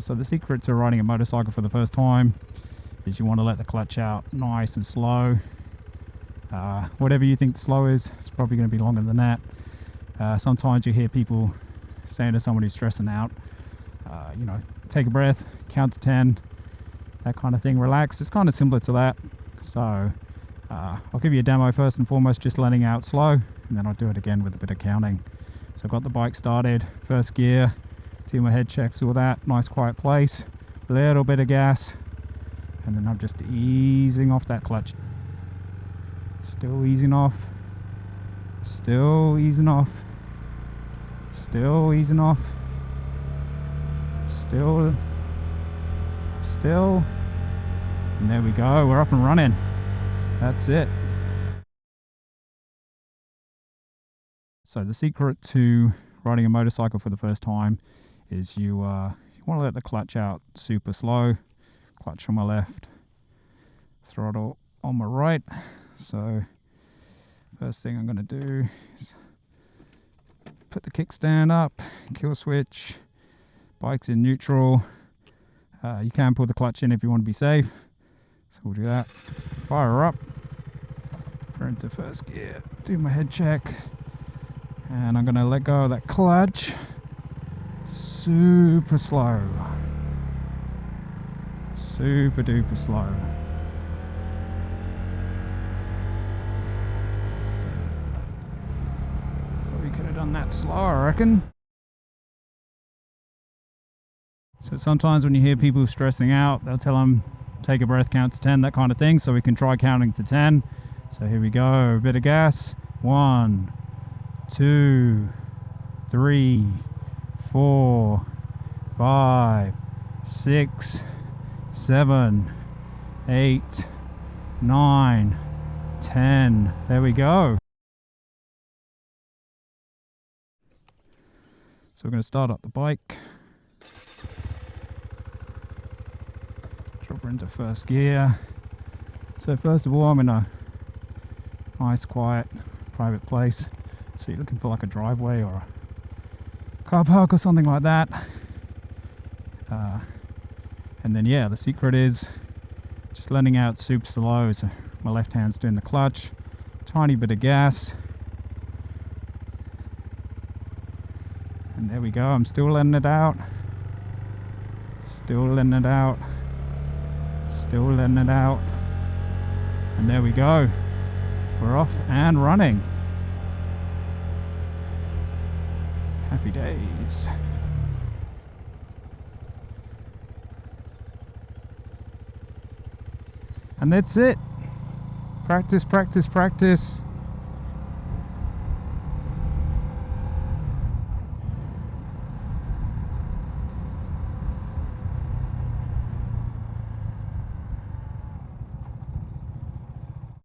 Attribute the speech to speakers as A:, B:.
A: So the secret to riding a motorcycle for the first time is you want to let the clutch out nice and slow. Whatever you think slow is, it's probably going to be longer than that. Sometimes you hear people saying to someone who's stressing out, you know, take a breath, count to 10, that kind of thing, relax. It's kind of similar to that. So I'll give you a demo first and foremost, just letting out slow, and then I'll do it again with a bit of counting. So I've got the bike started, first gear, do my head checks, all that, nice quiet place, little bit of gas, and then I'm just easing off that clutch. Still easing off, still easing off, still easing off, still, and there we go, we're up and running. That's it. So the secret to riding a motorcycle for the first time is you want to let the clutch out super slow. Clutch on my left, throttle on my right. So first thing I'm going to do is put the kickstand up, kill switch, bike's in neutral. You can pull the clutch in if you want to be safe, so we'll do that. Fire her up, put her into first gear, do my head check, and I'm going to let go of that clutch super slow, super duper slow. Probably could have done that slower, I reckon. So sometimes when you hear people stressing out, they'll tell them take a breath, count to 10, that kind of thing. So we can try counting to 10. So here we go, a bit of gas. 1, 2, 3, 4, 5, 6, 7, 8, 9, 10. There we go. So we're going to start up the bike. Drop her into first gear. So first of all, I'm in a nice, quiet, private place. So you're looking for like a driveway or a car park or something like that. And then yeah, the secret is just letting out super slow. So my left hand's doing the clutch, tiny bit of gas, and there we go. I'm still letting it out, still letting it out, still letting it out, and there we go. We're off and running. Happy days. And that's it. Practice, practice, practice.